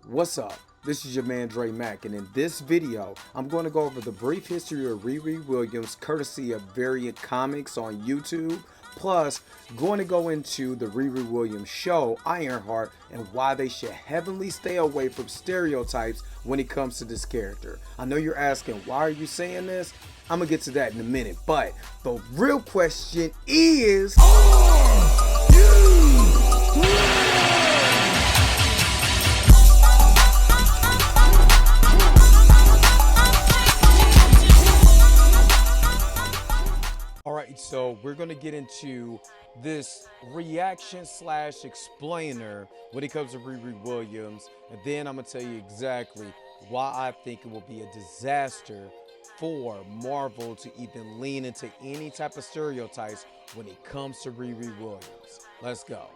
What's up? This is your man Dre Mack, and in this video, I'm going to go over the brief history of RiRi Williams courtesy of Variant Comics on YouTube, plus going to go into the RiRi Williams show, Ironheart, and why they should heavily stay away from stereotypes when it comes to this character. I know you're asking, why are you saying this? I'm going to get to that in a minute, but the real question is... Alright, so we're going to get into this reaction slash explainer when it comes to RiRi Williams, and then I'm going to tell you exactly why I think it will be a disaster for Marvel to even lean into any type of stereotypes when it comes to RiRi Williams. Let's go.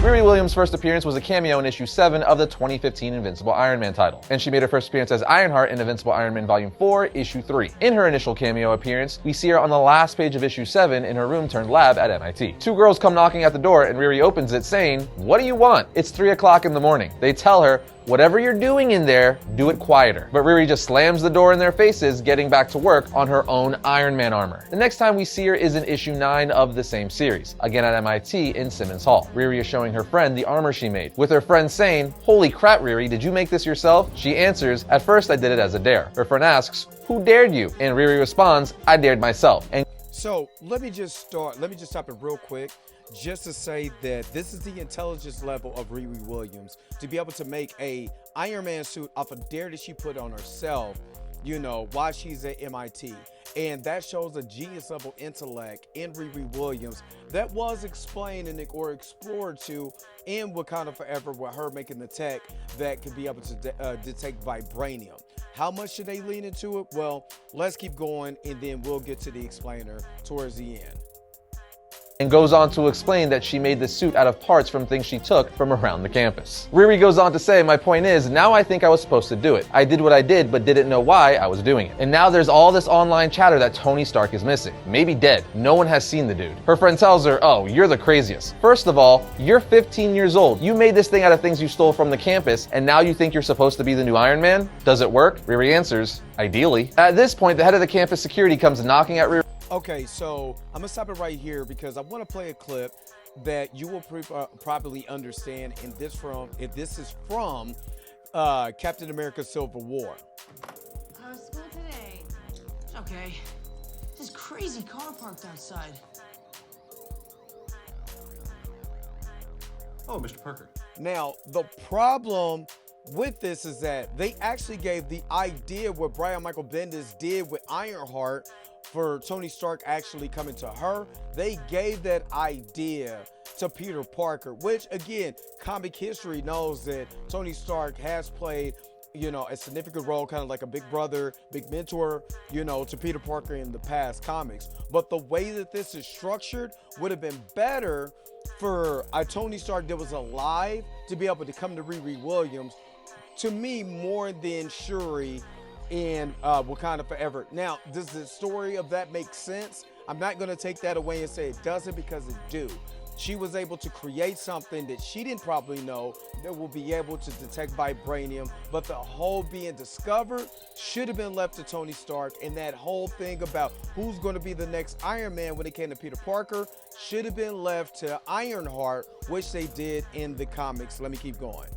RiRi Williams' first appearance was a cameo in issue 7 of the 2015 Invincible Iron Man title, and she made her first appearance as Ironheart in Invincible Iron Man Volume 4, issue 3. In her initial cameo appearance, we see her on the last page of issue 7 in her room turned lab at MIT. Two girls come knocking at the door and RiRi opens it saying, "What do you want?" It's 3 o'clock in the morning. They tell her, "Whatever you're doing in there, do it quieter." But RiRi just slams the door in their faces, getting back to work on her own Iron Man armor. The next time we see her is in issue 9 of the same series, again at MIT in Simmons Hall. RiRi is showing her friend the armor she made, with her friend saying, "Holy crap, RiRi, did you make this yourself?" She answers, "At first I did it as a dare." Her friend asks, "Who dared you?" And RiRi responds, "I dared myself." And so let me just stop it real quick. Just to say that this is the intelligence level of RiRi Williams to be able to make a Iron Man suit off a dare that she put on herself, you know, while she's at MIT. And that shows a genius level intellect in RiRi Williams that was explained or explored to in Wakanda Forever with her making the tech that could be able to detect vibranium. How much should they lean into it? Well, let's keep going and then we'll get to the explainer towards the end. And goes on to explain that she made the suit out of parts from things she took from around the campus. RiRi goes on to say, "My point is, now I think I was supposed to do it. I did what I did, but didn't know why I was doing it. And now there's all this online chatter that Tony Stark is missing. Maybe dead. No one has seen the dude." Her friend tells her, "Oh, you're the craziest. First of all, you're 15 years old. You made this thing out of things you stole from the campus, and now you think you're supposed to be the new Iron Man? Does it work?" RiRi answers, "Ideally." At this point, the head of the campus security comes knocking at RiRi. Okay, so I'm gonna stop it right here because I want to play a clip that you will probably understand. And if this is from Captain America: Civil War. How's school today? Okay. This crazy car parked outside. Oh, Mr. Parker. Now, the problem with this is that they actually gave the idea what Brian Michael Bendis did with Ironheart for Tony Stark actually coming to her. They gave that idea to Peter Parker, which again, comic history knows that Tony Stark has played, you know, a significant role, kind of like a big brother, big mentor, you know, to Peter Parker in the past comics. But the way that this is structured would have been better for a Tony Stark that was alive to be able to come to RiRi Williams, to me, more than Shuri in Wakanda Forever. Now, does the story of that make sense? I'm not going to take that away and say it doesn't, because it do. She was able to create something that she didn't probably know that will be able to detect vibranium, but the whole being discovered should have been left to Tony Stark, and that whole thing about who's going to be the next Iron Man when it came to Peter Parker should have been left to Ironheart, which they did in the comics. Let me keep going.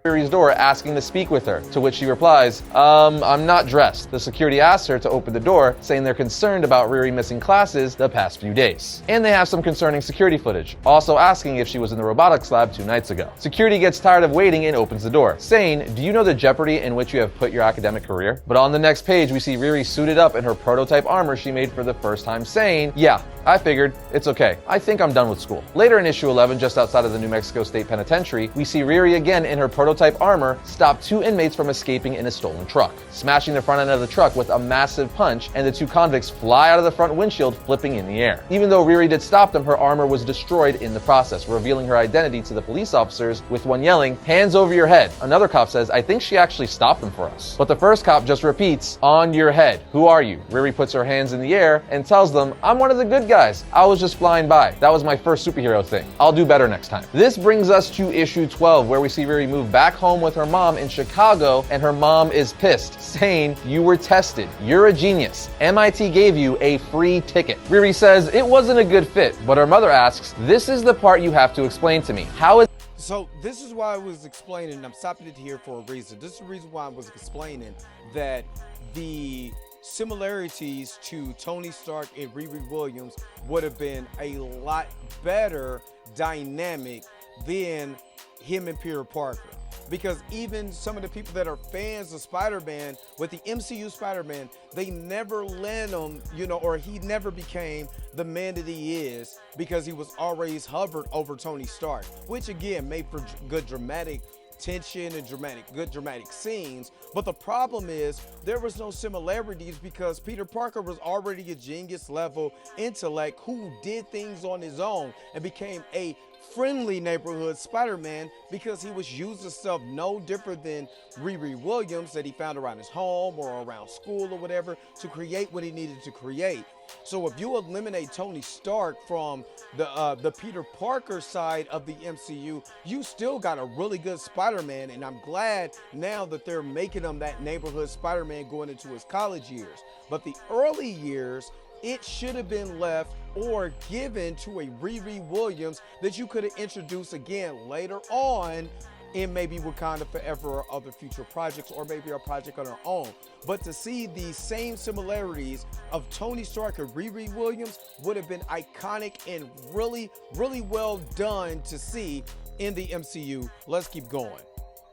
RiRi's door asking to speak with her, to which she replies, I'm not dressed." The security asks her to open the door, saying they're concerned about RiRi missing classes the past few days. And they have some concerning security footage, also asking if she was in the robotics lab 2 nights ago. Security gets tired of waiting and opens the door, saying, "Do you know the jeopardy in which you have put your academic career?" But on the next page, we see RiRi suited up in her prototype armor she made for the first time, saying, "Yeah, I figured. It's okay. I think I'm done with school." Later in issue 11, just outside of the New Mexico State Penitentiary, we see RiRi again in her prototype armor stop 2 inmates from escaping in a stolen truck, smashing the front end of the truck with a massive punch, and the 2 convicts fly out of the front windshield, flipping in the air. Even though RiRi did stop them, her armor was destroyed in the process, revealing her identity to the police officers, with one yelling, "Hands over your head." Another cop says, "I think she actually stopped them for us." But the first cop just repeats, "On your head. Who are you?" RiRi puts her hands in the air and tells them, "I'm one of the good guys, I was just flying by. That was my first superhero thing. I'll do better next time. This brings us to issue 12, where we see Riri move back home with her mom in Chicago, and her mom is pissed, saying, "You were tested. You're a genius. MIT gave you a free ticket." Riri says it wasn't a good fit, but her mother asks, "This is the part you have to explain to me. How is..." So this is why I was explaining, and I'm stopping it here for a reason. This is the reason why I was explaining that the similarities to Tony Stark and Riri Williams would have been a lot better dynamic than him and Peter Parker. Because even some of the people that are fans of Spider-Man, with the MCU Spider-Man, they never let him, or he never became the man that he is, because he was always hovered over Tony Stark, which again made for good dramatic tension and good dramatic scenes. But the problem is there was no similarities, because Peter Parker was already a genius level intellect who did things on his own and became a friendly neighborhood Spider-Man, because he was using stuff no different than Riri Williams that he found around his home or around school or whatever to create what he needed to create. So if you eliminate Tony Stark from the Peter Parker side of the MCU, you still got a really good Spider-Man, and I'm glad now that they're making him that neighborhood Spider-Man going into his college years. But the early years, it should have been left or given to a Riri Williams that you could have introduced again later on in maybe Wakanda Forever or other future projects, or maybe a project on her own. But to see the same similarities of Tony Stark and Riri Williams would have been iconic and really, really well done to see in the MCU. Let's keep going.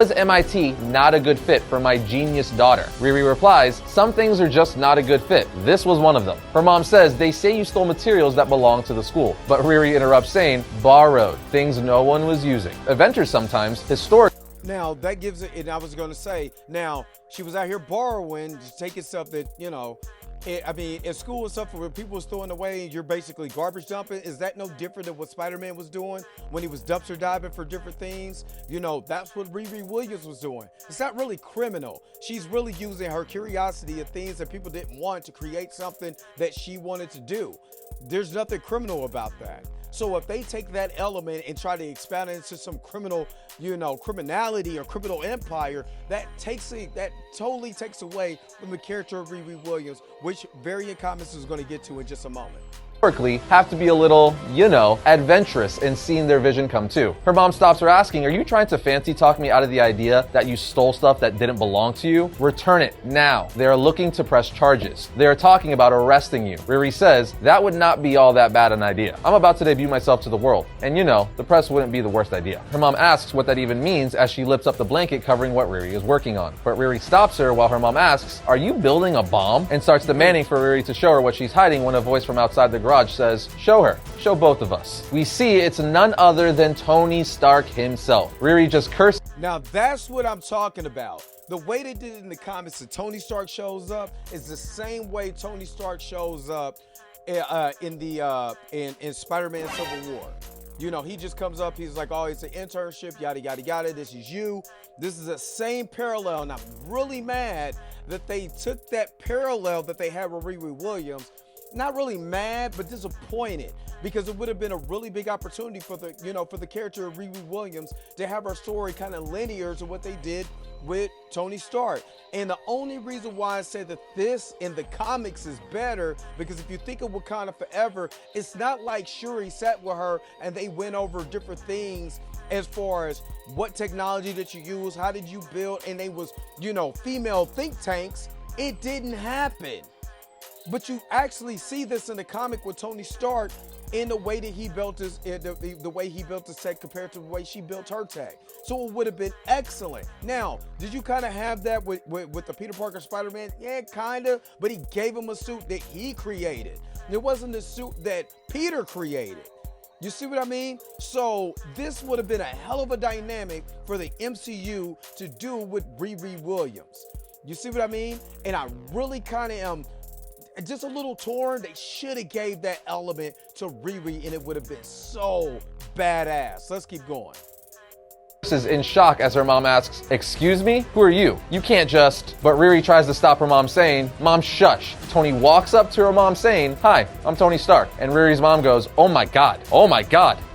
Is MIT not a good fit for my genius daughter? Riri replies, "Some things are just not a good fit. This was one of them." Her mom says, "They say you stole materials that belong to the school." But Riri interrupts saying, "Borrowed, things no one was using. Inventors sometimes, historic..." Now that gives it, and I was going to say, now she was out here borrowing, just taking stuff that, in school and stuff where people was throwing away and you're basically garbage dumping. Is that no different than what Spider-Man was doing when he was dumpster diving for different things? That's what Riri Williams was doing. It's not really criminal. She's really using her curiosity of things that people didn't want to create something that she wanted to do. There's nothing criminal about that. So if they take that element and try to expand it into some criminal, criminality or criminal empire, that totally takes away from the character of Riri Williams, which Variant Comics is going to get to in just a moment. Historically have to be a little, adventurous in seeing their vision come true. Her mom stops her asking, "Are you trying to fancy talk me out of the idea that you stole stuff that didn't belong to you? Return it now. They are looking to press charges. They are talking about arresting you." Riri says, "That would not be all that bad an idea. I'm about to debut myself to the world, and the press wouldn't be the worst idea." Her mom asks what that even means as she lifts up the blanket covering what Riri is working on. But Riri stops her while her mom asks, "Are you building a bomb?" and starts demanding for Riri to show her what she's hiding, when a voice from outside the garage says, "Show her. Show both of us." We see it's none other than Tony Stark himself. Riri just curses. Now that's what I'm talking about. The way they did it in the comics that Tony Stark shows up is the same way Tony Stark shows up in Spider-Man Civil War. He just comes up, he's like, "Oh, it's an internship, yada, yada, yada. This is you." This is the same parallel, and I'm really mad that they took that parallel that they had with Riri Williams. Not really mad, but disappointed, because it would have been a really big opportunity for the character of Riri Williams to have her story kind of linear to what they did with Tony Stark. And the only reason why I say that this in the comics is better, because if you think of Wakanda Forever, it's not like Shuri sat with her and they went over different things as far as what technology that you use, how did you build, and they was, female think tanks. It didn't happen. But you actually see this in the comic with Tony Stark in the way that he built the way he built his tech compared to the way she built her tech. So it would have been excellent. Now, did you kind of have that with the Peter Parker Spider-Man? Yeah, kind of, but he gave him a suit that he created. It wasn't the suit that Peter created. You see what I mean? So this would have been a hell of a dynamic for the MCU to do with Riri Williams. You see what I mean? And I really kind of am just a little torn. They should have gave that element to Riri and it would have been so badass. Let's keep going. is in shock as her mom asks, "Excuse me? Who are you? You can't just..." But RiRi tries to stop her mom saying, "Mom, shush." Tony walks up to her mom saying, "Hi, I'm Tony Stark." And RiRi's mom goes, "Oh my God,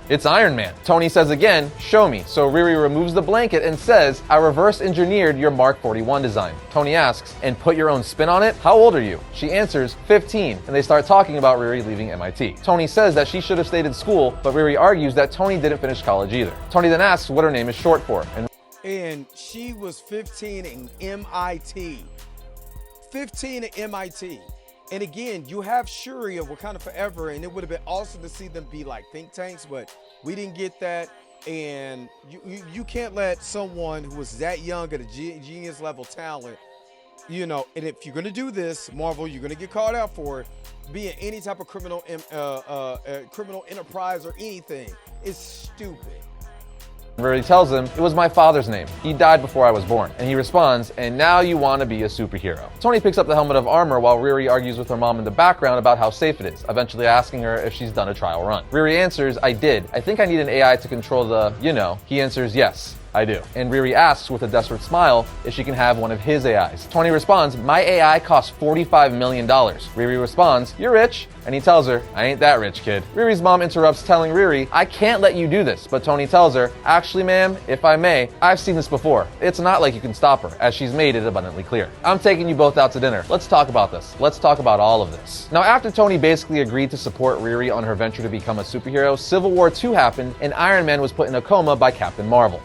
it's Iron Man." Tony says again, "Show me." So RiRi removes the blanket and says, "I reverse engineered your Mark 41 design." Tony asks, "And put your own spin on it? How old are you?" She answers, 15, and they start talking about RiRi leaving MIT. Tony says that she should have stayed in school, but RiRi argues that Tony didn't finish college either. Tony then asks what her name is short for, And she was 15 in MIT. 15 at MIT. And again, you have Shuri of Wakanda Forever, and it would have been awesome to see them be like think tanks, but we didn't get that. And you can't let someone who was that young at a genius level talent, you know, and if you're going to do this, Marvel, you're going to get called out for it, be in any type of criminal enterprise or anything. It's stupid. RiRi tells him, "It was my father's name. He died before I was born." And he responds, "And now you want to be a superhero." Tony picks up the helmet of armor while RiRi argues with her mom in the background about how safe it is, eventually asking her if she's done a trial run. RiRi answers, "I did. I think I need an AI to control the, you know." He answers, "Yes, I do." And RiRi asks with a desperate smile if she can have one of his AIs. Tony responds, "My AI costs $45 million. RiRi responds, "You're rich." And he tells her, "I ain't that rich, kid." RiRi's mom interrupts, telling RiRi, "I can't let you do this." But Tony tells her, "Actually, ma'am, if I may, I've seen this before. It's not like you can stop her," as she's made it abundantly clear. "I'm taking you both out to dinner. Let's talk about this. Let's talk about all of this." Now, after Tony basically agreed to support RiRi on her venture to become a superhero, Civil War II happened, and Iron Man was put in a coma by Captain Marvel.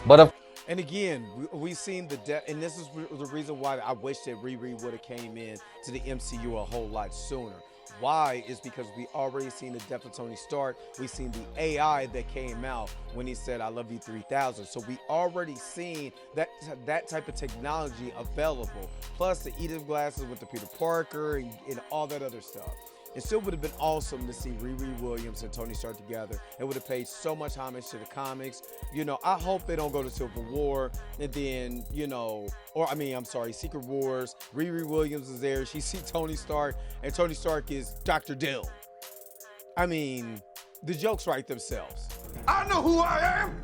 And again, we've seen the death, and this is the reason why I wish that RiRi would have came in to the MCU a whole lot sooner. Why is because we already seen the death of Tony Stark. We've seen the AI that came out when he said, "I love you 3000." So we already seen that type of technology available. Plus the Edith glasses with the Peter Parker and all that other stuff. It still would have been awesome to see RiRi Williams and Tony Stark together. It would have paid so much homage to the comics. You know, I hope they don't go to Civil War and then, you know, Secret Wars. RiRi Williams is there. She sees Tony Stark, and Tony Stark is Dr. Dill. I mean, the jokes write themselves. I know who I am.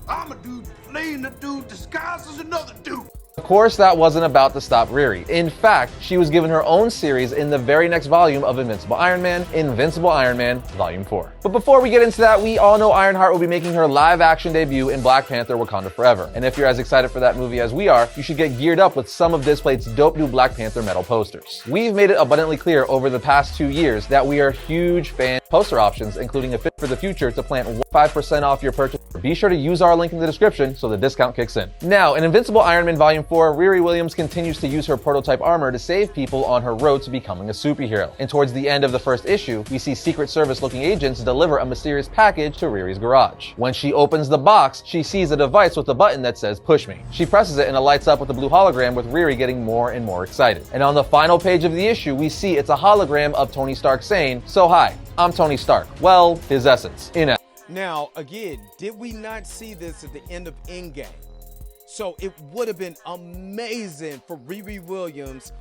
I'm a dude playing a dude disguised as another dude. Of course, that wasn't about to stop RiRi. In fact, she was given her own series in the very next volume of Invincible Iron Man, Invincible Iron Man Volume 4. But before we get into that, we all know Ironheart will be making her live-action debut in Black Panther: Wakanda Forever. And if you're as excited for that movie as we are, you should get geared up with some of this plate's dope new Black Panther metal posters. We've made it abundantly clear over the past 2 years that we are huge fans of poster options, including a Fit for the Future to plant 5% off your purchase. Be sure to use our link in the description so the discount kicks in. Now, in Invincible Iron Man Volume 4, RiRi Williams continues to use her prototype armor to save people on her road to becoming a superhero. And towards the end of the first issue, we see Secret Service-looking agents deliver a mysterious package to RiRi's garage. When she opens the box, she sees a device with a button that says "Push Me." She presses it and it lights up with a blue hologram, with RiRi getting more and more excited. And on the final page of the issue, we see it's a hologram of Tony Stark saying, "So hi, I'm Tony Stark." Well, his essence. Now, again, did we not see this at the end of Endgame? So it would have been amazing for RiRi Williams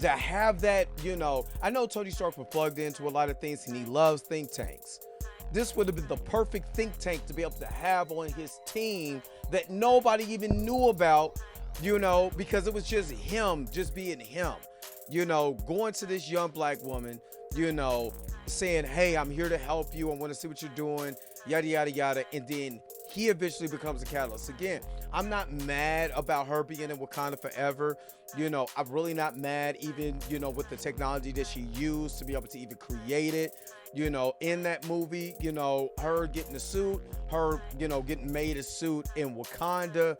to have that, you know. I know Tony Stark was plugged into a lot of things and he loves think tanks. This would have been the perfect think tank to be able to have on his team that nobody even knew about, you know, because it was just him, just being him. You know, going to this young black woman, you know, saying, "Hey, I'm here to help you. I want to see what you're doing," yada, yada, yada. And then he eventually becomes a catalyst. Again, I'm not mad about her being in Wakanda Forever. You know, I'm really not mad even, you know, with the technology that she used to be able to even create it. You know, in that movie, you know, her getting a suit, her, you know, getting made a suit in Wakanda.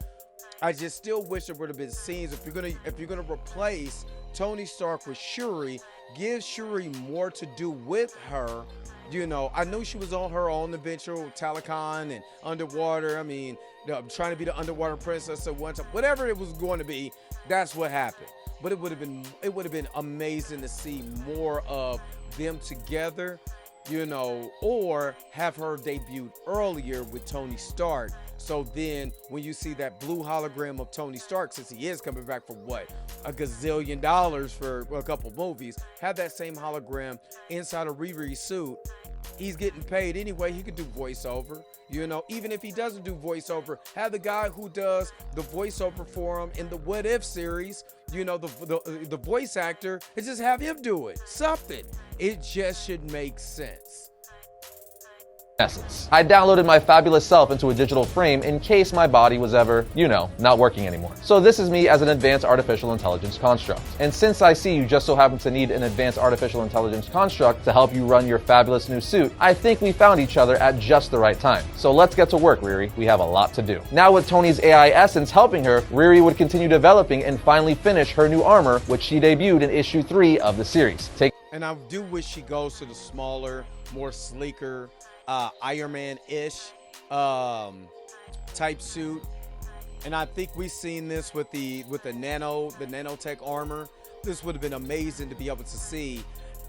I just still wish there would have been scenes. If you're gonna replace Tony Stark with Shuri, give Shuri more to do with her. You know, I knew she was on her own adventure with Talakan and underwater. I mean, trying to be the underwater princess at one time. Whatever it was going to be, that's what happened. But it would have been amazing to see more of them together, you know, or have her debut earlier with Tony Stark. So then when you see that blue hologram of Tony Stark, since he is coming back for what, $1 gazillion for a couple movies, have that same hologram inside a RiRi suit, he's getting paid anyway. He could do voiceover. You know, even if he doesn't do voiceover, have the guy who does the voiceover for him in the What If series, you know, the voice actor, and just have him do it. Something. It just should make sense. Essence. I downloaded my fabulous self into a digital frame in case my body was ever, you know, not working anymore. So this is me as an advanced artificial intelligence construct. And since I see you just so happen to need an advanced artificial intelligence construct to help you run your fabulous new suit, I think we found each other at just the right time. So let's get to work, RiRi. We have a lot to do. Now with Tony's AI essence helping her, RiRi would continue developing and finally finish her new armor, which she debuted in issue 3 of the series. And I do wish she goes to the smaller, more sleeker, Iron Man-ish type suit. And I think we've seen this with the nanotech armor. This would have been amazing to be able to see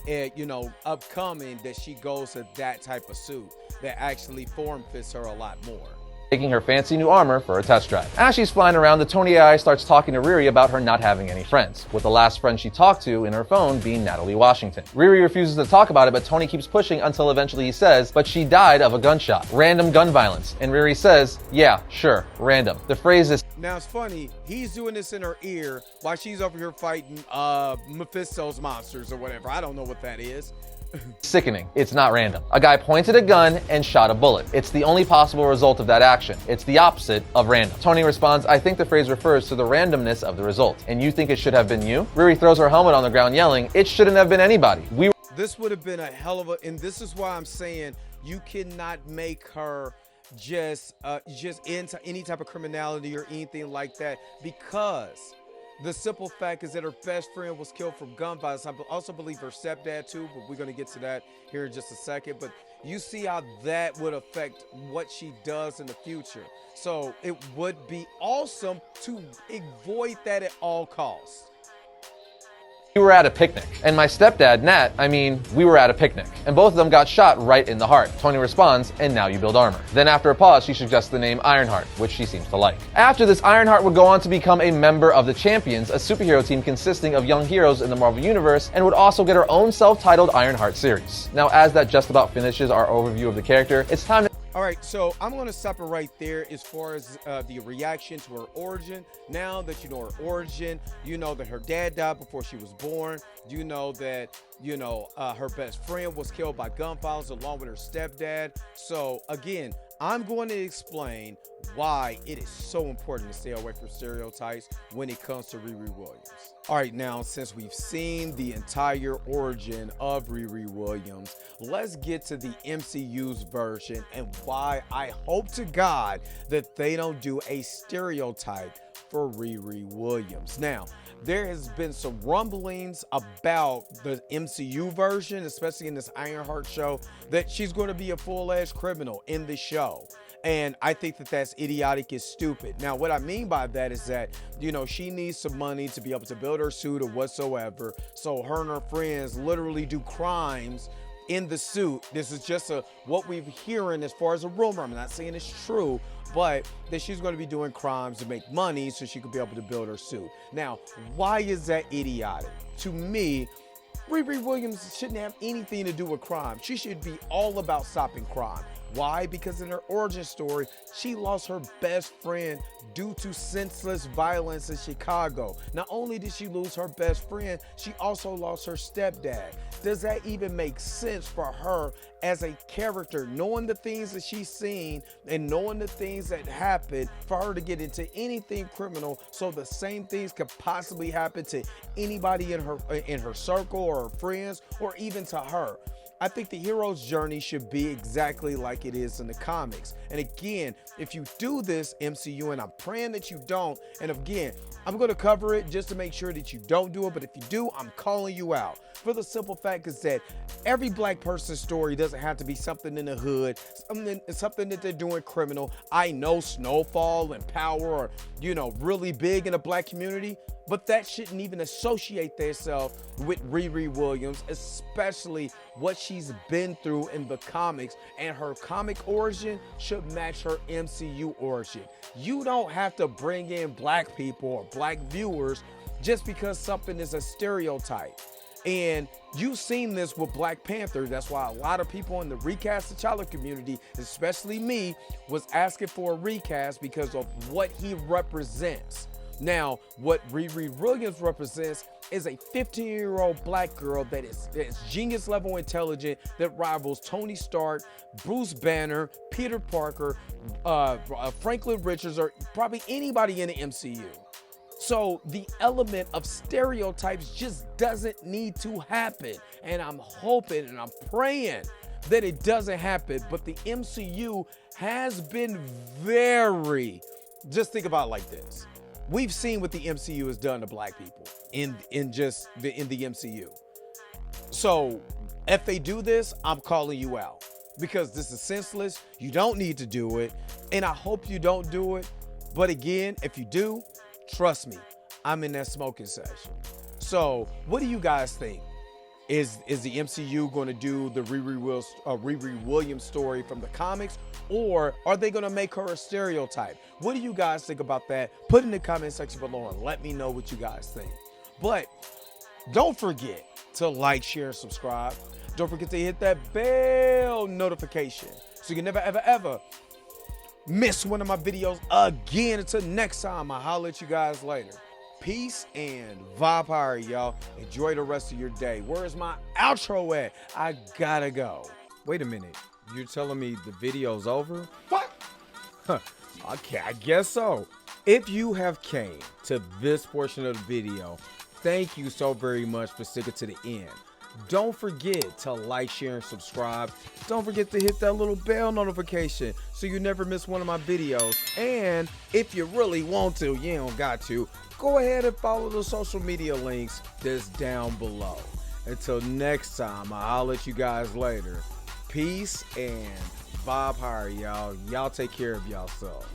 it, you know, upcoming, that she goes to that type of suit that actually form fits her a lot more. Taking her fancy new armor for a test drive. As she's flying around, the Tony AI starts talking to RiRi about her not having any friends, with the last friend she talked to in her phone being Natalie Washington. RiRi refuses to talk about it, but Tony keeps pushing until eventually he says, but she died of a gunshot. Random gun violence. And RiRi says, yeah, sure, random. The phrase is now, it's funny, he's doing this in her ear while she's over here fighting Mephisto's monsters or whatever. I don't know what that is. sickening. It's not random. A guy pointed a gun and shot a bullet. It's the only possible result of that action. It's the opposite of random. Tony responds, I think the phrase refers to the randomness of the result. And you think it should have been you? RiRi throws her helmet on the ground yelling, it shouldn't have been anybody. This would have been a hell of a, and this is why I'm saying you cannot make her just into any type of criminality or anything like that, because the simple fact is that her best friend was killed from gun violence. I also believe her stepdad too, but we're going to get to that here in just a second. But you see how that would affect what she does in the future. So it would be awesome to avoid that at all costs. We were at a picnic, and my stepdad, Nat, we were at a picnic, and both of them got shot right in the heart. Tony responds, and now you build armor. Then after a pause, she suggests the name Ironheart, which she seems to like. After this, Ironheart would go on to become a member of the Champions, a superhero team consisting of young heroes in the Marvel Universe, and would also get her own self-titled Ironheart series. Now, as that just about finishes our overview of the character, it's time to... All right, so I'm going to stop it right there as far as the reaction to her origin. Now that you know her origin, you know that her dad died before she was born. You know that, her best friend was killed by gun violence along with her stepdad. So again, I'm going to explain why it is so important to stay away from stereotypes when it comes to RiRi Williams. All right, now, since we've seen the entire origin of RiRi Williams, let's get to the MCU's version and why I hope to God that they don't do a stereotype for RiRi Williams. Now, there has been some rumblings about the MCU version, especially in this Ironheart show, that she's going to be a full-fledged criminal in the show. And I think that that's idiotic and stupid. Now, what I mean by that is that, she needs some money to be able to build her suit or whatsoever. So her and her friends literally do crimes in the suit. This is just what we've hearing as far as a rumor. I'm not saying it's true, but that she's going to be doing crimes to make money so she could be able to build her suit. Now, why is that idiotic? To me, RiRi Williams shouldn't have anything to do with crime. She should be all about stopping crime. Why? Because in her origin story, she lost her best friend due to senseless violence in Chicago. Not only did she lose her best friend, she also lost her stepdad. Does that even make sense for her as a character, knowing the things that she's seen and knowing the things that happened, for her to get into anything criminal so the same things could possibly happen to anybody in her circle or her friends or even to her? I think the hero's journey should be exactly like it is in the comics. And again, if you do this, MCU, and I'm praying that you don't, and again, I'm going to cover it just to make sure that you don't do it, but if you do, I'm calling you out. For the simple fact is that every black person's story doesn't have to be something in the hood, something that they're doing criminal. I know Snowfall and Power are, really big in the black community, but that shouldn't even associate themselves with RiRi Williams, especially what she's been through in the comics, and her comic origin should match her MCU origin. You don't have to bring in black people or black viewers just because something is a stereotype. And you've seen this with Black Panther. That's why a lot of people in the recast T'Challa community, especially me, was asking for a recast because of what he represents. Now, what RiRi Williams represents is a 15-year-old black girl that is genius level intelligent, that rivals Tony Stark, Bruce Banner, Peter Parker, Franklin Richards, or probably anybody in the MCU. So the element of stereotypes just doesn't need to happen. And I'm hoping and I'm praying that it doesn't happen. But the MCU has been just think about it like this. We've seen what the MCU has done to black people in the MCU. So if they do this, I'm calling you out because this is senseless. You don't need to do it. And I hope you don't do it. But again, if you do, trust me, I'm in that smoking session. So what do you guys think? Is the MCU going to do the RiRi Williams story from the comics, or are they going to make her a stereotype? What do you guys think about that? Put in the comment section below and let me know what you guys think. But don't forget to like, share, and subscribe. Don't forget to hit that bell notification so you can never, ever, ever miss one of my videos again. Until next time, I'll holler at you guys later. Peace and vibe higher, y'all. Enjoy the rest of your day. Where's my outro at? I gotta go. Wait a minute. You're telling me the video's over? What? Okay, I guess so. If you have came to this portion of the video, thank you so very much for sticking to the end. Don't forget to like, share, and subscribe. Don't forget to hit that little bell notification so you never miss one of my videos. And if you really want to, you don't got to, go ahead and follow the social media links that's down below. Until next time, I'll let you guys later. Peace and vibe higher, y'all. Y'all take care of yourself.